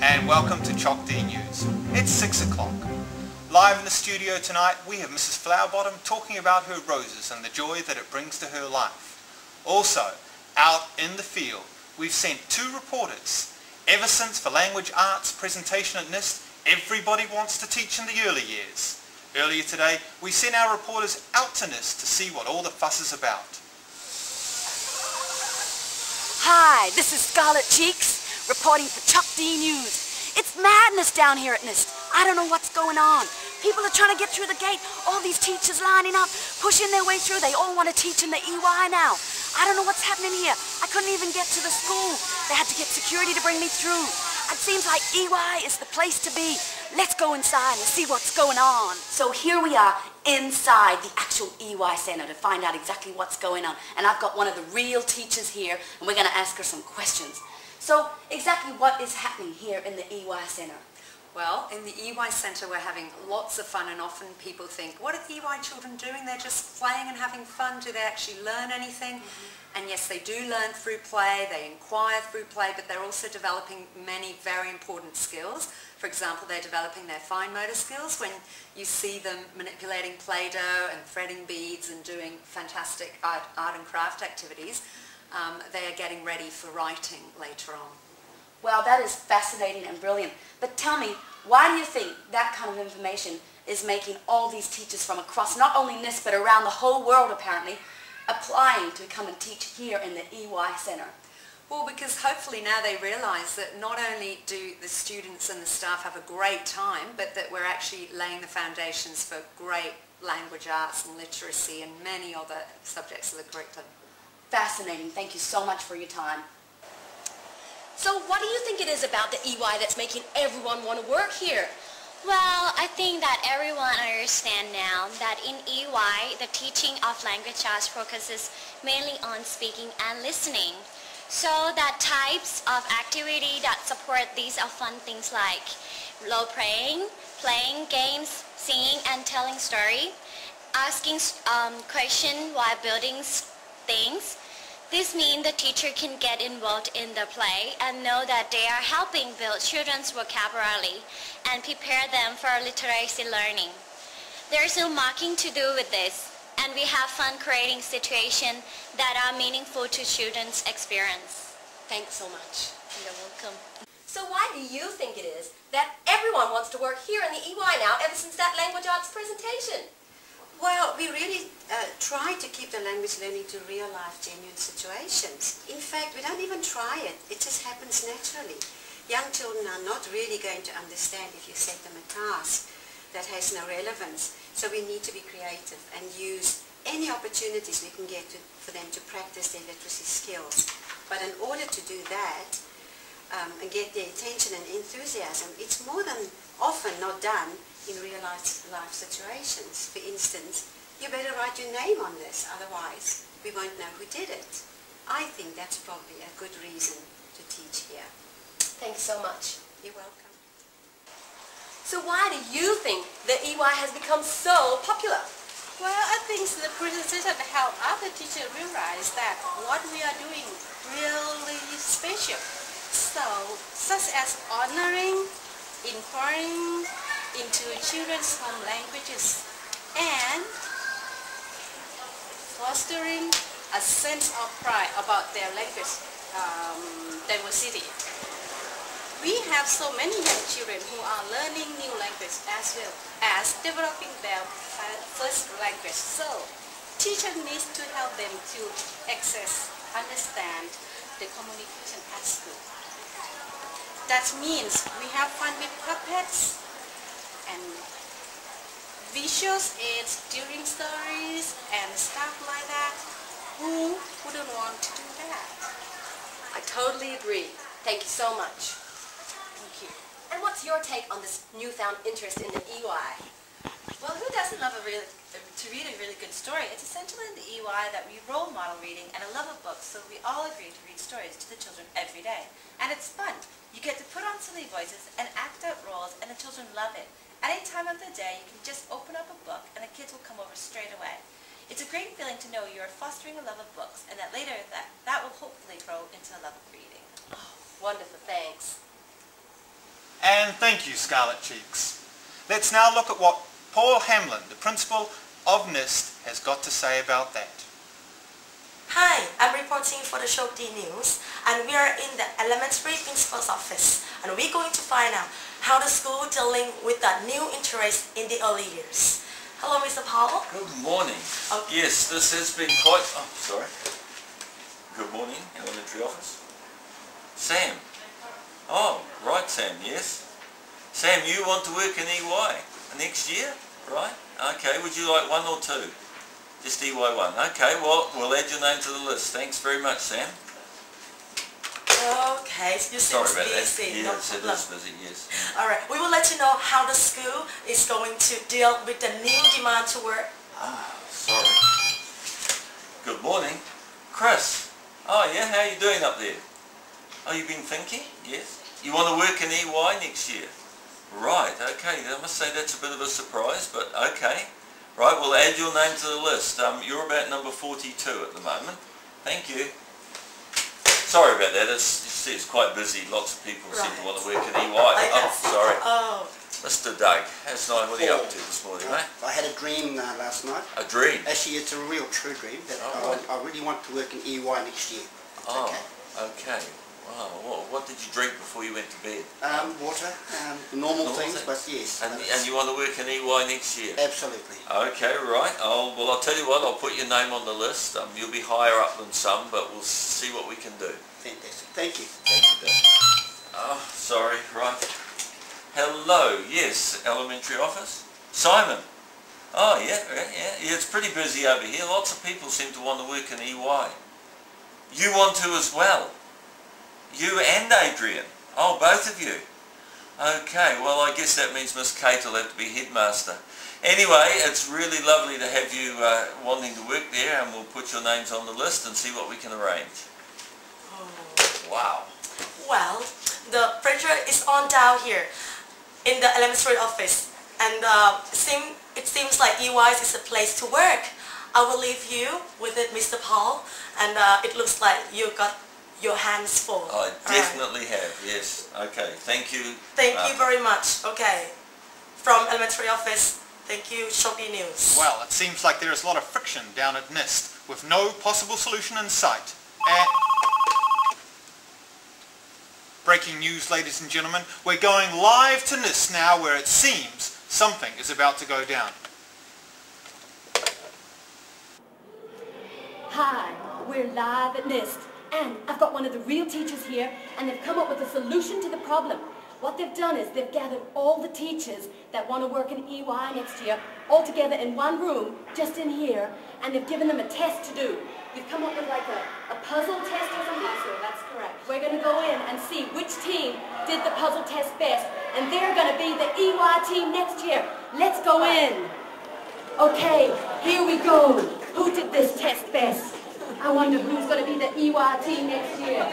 and welcome to Chalk D News. It's 6 o'clock. Live in the studio tonight we have Mrs. Flowbottom talking about her roses and the joy that it brings to her life. Also, out in the field, we've sent 2 reporters. Ever since for Language Arts presentation at NIST, everybody wants to teach in the early years. Earlier today, we sent our reporters out to NIST to see what all the fuss is about. Hi, this is Scarlet Cheeks, reporting for Chalk D News. It's madness down here at NIST. I don't know what's going on. People are trying to get through the gate. All these teachers lining up, pushing their way through. They all want to teach in the EY now. I don't know what's happening here. I couldn't even get to the school. They had to get security to bring me through. It seems like EY is the place to be. Let's go inside and see what's going on. So here we are inside the actual EY Center to find out exactly what's going on. And I've got one of the real teachers here, and we're going to ask her some questions. So exactly what is happening here in the EY Center? Well, in the EY Centre we're having lots of fun, and often people think, what are EY children doing? They're just playing and having fun. Do they actually learn anything? And yes, they do learn through play, they inquire through play, but they're also developing many very important skills. For example, they're developing their fine motor skills when you see them manipulating Play-Doh and threading beads and doing fantastic art and craft activities. They are getting ready for writing later on. Well, that is fascinating and brilliant. But tell me, why do you think that kind of information is making all these teachers from across not only NIST but around the whole world apparently applying to come and teach here in the EY Center? Well, because hopefully now they realise that not only do the students and the staff have a great time, but that we're actually laying the foundations for great language arts and literacy and many other subjects of the curriculum. Fascinating. Thank you so much for your time. So what do you think it is about the EY that's making everyone want to work here? Well, I think that everyone understands now that in EY, the teaching of language arts focuses mainly on speaking and listening. So that types of activity that support these are fun things like role-playing, playing games, singing and telling story, asking questions while building things. This means the teacher can get involved in the play and know that they are helping build children's vocabulary and prepare them for literacy learning. There's no marking to do with this, and we have fun creating situations that are meaningful to children's experience. Thanks so much. You're welcome. So why do you think it is that everyone wants to work here in the EY now ever since that language arts presentation? Well, we really try to keep the language learning to real-life, genuine situations. In fact, we don't even try it. It just happens naturally. Young children are not really going to understand if you set them a task that has no relevance. So we need to be creative and use any opportunities we can get for them to practice their literacy skills. But in order to do that and get their attention and enthusiasm, it's more than often not done in real-life situations. For instance, you better write your name on this, otherwise we won't know who did it. I think that's probably a good reason to teach here. Thanks so much. You're welcome. So why do you think the EY has become so popular? Well, I think the presentation helped other teachers realize that what we are doing really special. So, such as honoring, inquiring into children's home languages and fostering a sense of pride about their language diversity. We have so many young children who are learning new language as well as developing their first language. So, teachers need to help them to access, understand the communication at school. That means we have fun with puppets and visual aids during stories and stuff like that. Who wouldn't want to do that? I totally agree. Thank you so much. Thank you. And what's your take on this newfound interest in the EY? Well, who doesn't love to read a really good story? It's essential in the EY that we role model reading and a love of books, so we all agree to read stories to the children every day. And it's fun. You get to put on silly voices and act out roles, and the children love it. Any time of the day, you can just open up a book and the kids will come over straight away. It's a great feeling to know you are fostering a love of books, and that later that will hopefully grow into a love of reading. Oh, wonderful, thanks. And thank you, Scarlet Cheeks. Let's now look at what Paul Hamlin, the principal of NIST, has got to say about that. Hi, I'm reporting for the Show D News, and we are in the elementary principal's office, and we're going to find out how the school dealing with that new interest in the early years. Hello, Mr. Paul. Good morning. Okay. Yes, this has been quite... Oh, sorry. Good morning, elementary office. Sam. Oh, right, Sam, yes. Sam, you want to work in EY next year, right? Okay, would you like 1 or 2? Just EY1. Okay, well, we'll add your name to the list. Thanks very much, Sam. Okay, you seem Sorry about busy. that. Yes, it is busy, yes. Alright, we will let you know how the school is going to deal with the new demand to work. Ah, sorry. Good morning. Chris. Oh, yeah, how are you doing up there? Oh, you've been thinking? Yes. You want to work in EY next year? Right, okay. I must say that's a bit of a surprise, but okay. Right, we'll add your name to the list. You're about number 42 at the moment. Thank you. Sorry about that. It's quite busy. Lots of people seem to want to work at EY. Oh, sorry. Oh. Mr. Doug, how's night? What are you up to this morning, mate? I had a dream last night. A dream? Actually, it's a real true dream that I really want to work in EY next year. Oh, okay. Wow. What did you drink before you went to bed? Water, normal things, but yes. And you want to work in EY next year? Absolutely. Okay, right. Well, I'll tell you what, I'll put your name on the list. You'll be higher up than some, but we'll see what we can do. Fantastic. Thank you. Thank you, Dad. Oh, sorry, right. Hello, yes, elementary office. Simon. Oh, yeah, it's pretty busy over here. Lots of people seem to want to work in EY. You want to as well? You and Adrian? Oh, both of you? Okay, well I guess that means Miss Kate will have to be headmaster. Anyway, it's really lovely to have you wanting to work there, and we'll put your names on the list and see what we can arrange. Oh. Wow. Well, the pressure is on down here in the elementary office, and it seems like EY is a place to work. I will leave you with it, Mr. Paul, and it looks like you got your hands full. I definitely have, yes. Okay, thank you. Thank you very much. Okay. From elementary office, thank you, Shogi News. Well, it seems like there is a lot of friction down at NIST with no possible solution in sight. Breaking news, ladies and gentlemen. We're going live to NIST now, where it seems something is about to go down. Hi, we're live at NIST. And I've got one of the real teachers here, and they've come up with a solution to the problem. What they've done is they've gathered all the teachers that want to work in EY next year all together in one room, just in here, and they've given them a test to do. We've come up with like a puzzle test or something. So that's correct. We're going to go in and see which team did the puzzle test best, and they're going to be the EY team next year. Let's go in. Okay, here we go. Who did this test best? I wonder who's going to be the EY team next year.